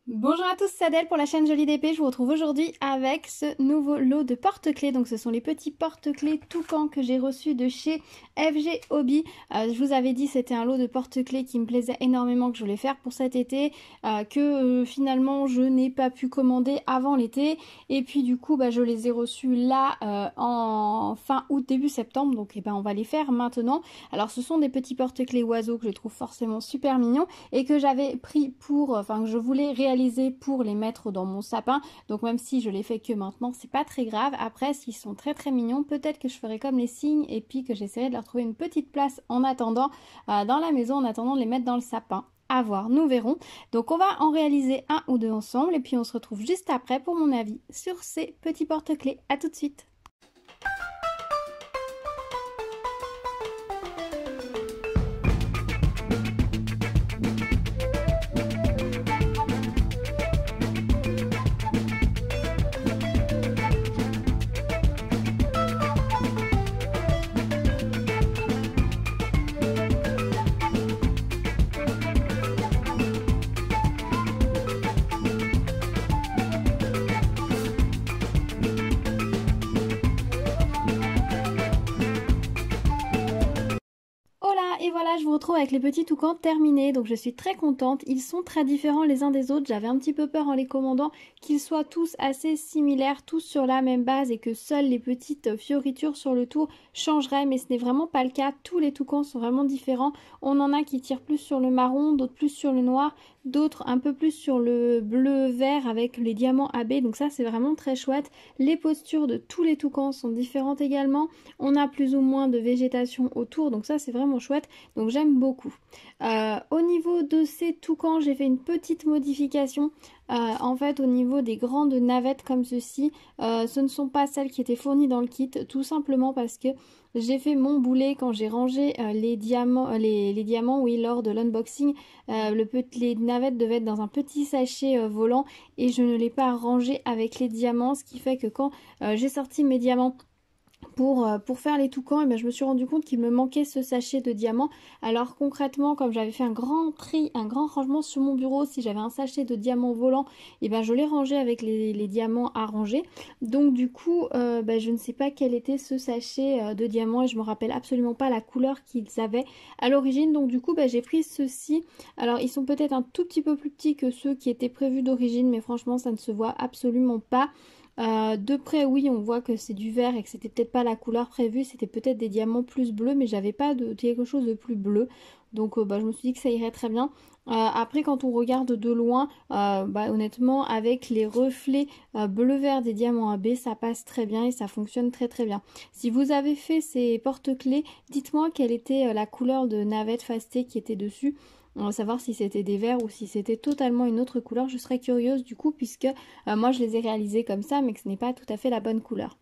Bonjour à tous, c'est Adèle pour la chaîne Jolie d'Épée. Je vous retrouve aujourd'hui avec ce nouveau lot de porte-clés. Donc ce sont les petits porte-clés Toucan que j'ai reçus de chez FG Hobby. Je vous avais dit c'était un lot de porte-clés qui me plaisait énormément, que je voulais faire pour cet été, que finalement je n'ai pas pu commander avant l'été. Et puis du coup je les ai reçus là en fin août, début septembre. Donc on va les faire maintenant. Alors ce sont des petits porte-clés oiseaux que je trouve forcément super mignons et que j'avais pris pour, que je voulais réaliser pour les mettre dans mon sapin. Donc même si je les fais que maintenant, c'est pas très grave. Après, s'ils sont très très mignons, peut-être que je ferai comme les cygnes et puis que j'essaierai de leur trouver une petite place en attendant dans la maison, en attendant de les mettre dans le sapin. À voir, nous verrons. Donc on va en réaliser un ou deux ensemble et puis on se retrouve juste après pour mon avis sur ces petits porte-clés. À tout de suite. Hola, et voilà, je vous retrouve avec les petits toucans terminés, donc je suis très contente. Ils sont très différents les uns des autres, j'avais un petit peu peur en les commandant qu'ils soient tous assez similaires, tous sur la même base et que seules les petites fioritures sur le tour changeraient, mais ce n'est vraiment pas le cas. Tous les toucans sont vraiment différents, on en a qui tirent plus sur le marron, d'autres plus sur le noir, d'autres un peu plus sur le bleu vert avec les diamants AB, donc ça c'est vraiment très chouette. Les postures de tous les toucans sont différentes également, on a plus ou moins de végétation autour, donc ça c'est vraiment chouette, donc j'aime beaucoup. Au niveau de ces toucans, j'ai fait une petite modification. En fait, au niveau des grandes navettes comme ceci, ce ne sont pas celles qui étaient fournies dans le kit, tout simplement parce que j'ai fait mon boulet quand j'ai rangé les diamants, oui, lors de l'unboxing. Les navettes devaient être dans un petit sachet volant et je ne l'ai pas rangé avec les diamants, ce qui fait que quand j'ai sorti mes diamants pour faire les toucans, et je me suis rendu compte qu'il me manquait ce sachet de diamants. Alors concrètement, comme j'avais fait un grand tri, un grand rangement sur mon bureau, si j'avais un sachet de diamants volants, je l'ai rangé avec les diamants à ranger. Donc du coup, je ne sais pas quel était ce sachet de diamants et je me rappelle absolument pas la couleur qu'ils avaient à l'origine. Donc du coup, j'ai pris ceux-ci. Alors ils sont peut-être un tout petit peu plus petits que ceux qui étaient prévus d'origine, mais franchement, ça ne se voit absolument pas. De près, oui, on voit que c'est du vert et que c'était peut-être pas la couleur prévue, c'était peut-être des diamants plus bleus, mais j'avais pas de quelque chose de plus bleu. Donc je me suis dit que ça irait très bien. Après, quand on regarde de loin, honnêtement, avec les reflets bleu-vert des diamants AB, ça passe très bien et ça fonctionne très très bien. Si vous avez fait ces porte-clés, dites-moi quelle était la couleur de navette fastée qui était dessus. On va savoir si c'était des verts ou si c'était totalement une autre couleur. Je serais curieuse du coup puisque moi je les ai réalisés comme ça mais que ce n'est pas tout à fait la bonne couleur.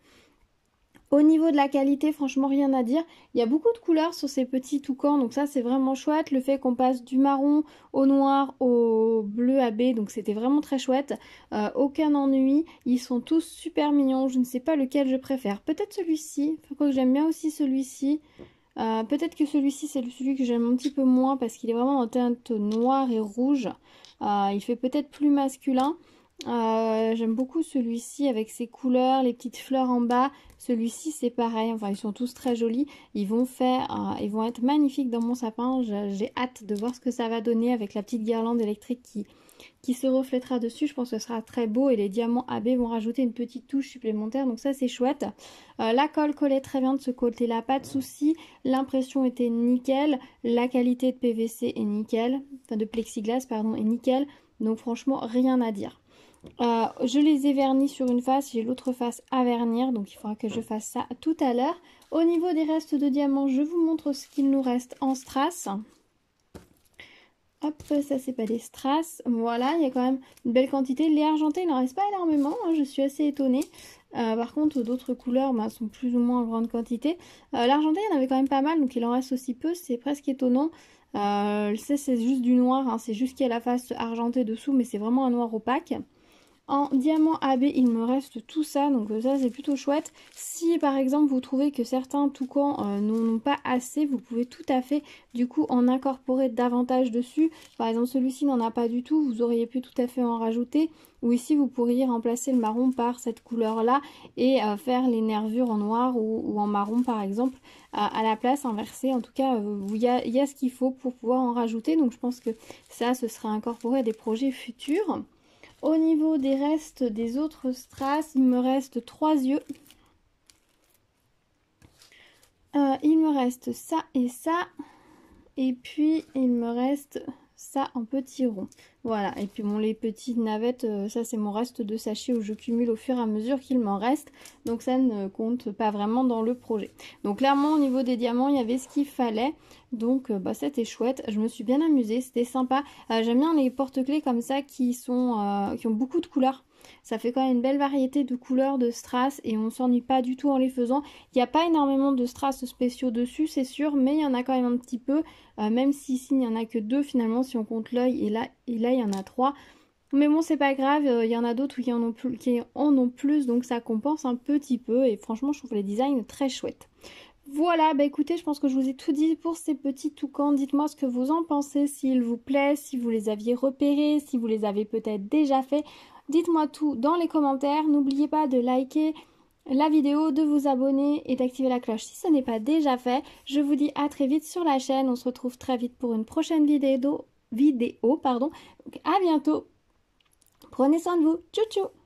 Au niveau de la qualité, franchement rien à dire. Il y a beaucoup de couleurs sur ces petits toucans, donc ça c'est vraiment chouette. Le fait qu'on passe du marron au noir au bleu AB, donc c'était vraiment très chouette. Aucun ennui, ils sont tous super mignons. Je ne sais pas lequel je préfère. Peut-être celui-ci, enfin, quoi que j'aime bien aussi celui-ci. Peut-être que celui-ci c'est celui que j'aime un petit peu moins parce qu'il est vraiment en teinte noire et rouge. Il fait peut-être plus masculin. J'aime beaucoup celui-ci avec ses couleurs, les petites fleurs en bas. Celui-ci c'est pareil, enfin ils sont tous très jolis. Ils vont être magnifiques dans mon sapin. J'ai hâte de voir ce que ça va donner avec la petite guirlande électrique qui se reflètera dessus. Je pense que ce sera très beau et les diamants AB vont rajouter une petite touche supplémentaire, donc ça c'est chouette. La colle collait très bien de ce côté là, pas de souci. L'impression était nickel, la qualité de PVC est nickel, enfin de plexiglas pardon est nickel, donc franchement rien à dire. Je les ai vernis sur une face, j'ai l'autre face à vernir, donc il faudra que je fasse ça tout à l'heure. Au niveau des restes de diamants, je vous montre ce qu'il nous reste en strass. Hop, ça c'est pas des strass. Voilà, il y a quand même une belle quantité. Les argentés, il n'en reste pas énormément, hein, je suis assez étonnée. Par contre, d'autres couleurs sont plus ou moins en grande quantité. L'argenté, il y en avait quand même pas mal, donc il en reste aussi peu, c'est presque étonnant. C'est juste du noir, hein, c'est juste qu'il y a la face argentée dessous, mais c'est vraiment un noir opaque. En diamant AB, il me reste tout ça, donc ça c'est plutôt chouette. Si par exemple vous trouvez que certains toucans n'en ont pas assez, vous pouvez tout à fait du coup en incorporer davantage dessus. Par exemple celui-ci n'en a pas du tout, vous auriez pu tout à fait en rajouter. Ou ici vous pourriez remplacer le marron par cette couleur là et faire les nervures en noir ou en marron par exemple à la place inversée. En tout cas il y a ce qu'il faut pour pouvoir en rajouter, donc je pense que ça ce sera incorporé à des projets futurs. Au niveau des restes des autres strass, il me reste 3 yeux. Il me reste ça et ça. Et puis il me reste ça en petit rond. Voilà, et puis bon, les petites navettes, ça c'est mon reste de sachets où je cumule au fur et à mesure qu'il m'en reste. Donc ça ne compte pas vraiment dans le projet. Donc clairement au niveau des diamants, il y avait ce qu'il fallait. Donc bah, c'était chouette, je me suis bien amusée, c'était sympa. J'aime bien les porte-clés comme ça qui ont beaucoup de couleurs. Ça fait quand même une belle variété de couleurs de strass et on s'ennuie pas du tout en les faisant. Il n'y a pas énormément de strass spéciaux dessus, c'est sûr, mais il y en a quand même un petit peu. Même si ici il n'y en a que 2 finalement si on compte l'œil, et là il y en a 3. Mais bon, c'est pas grave, il y en a d'autres qui en ont plus, donc ça compense un petit peu. Et franchement, je trouve les designs très chouettes. Voilà, bah écoutez, je pense que je vous ai tout dit pour ces petits toucans. Dites-moi ce que vous en pensez, s'ils vous plaisent, si vous les aviez repérés, si vous les avez peut-être déjà fait. Dites-moi tout dans les commentaires. N'oubliez pas de liker la vidéo, de vous abonner et d'activer la cloche si ce n'est pas déjà fait. Je vous dis à très vite sur la chaîne. On se retrouve très vite pour une prochaine vidéo. Donc à bientôt. Prenez soin de vous. Tchou tchou.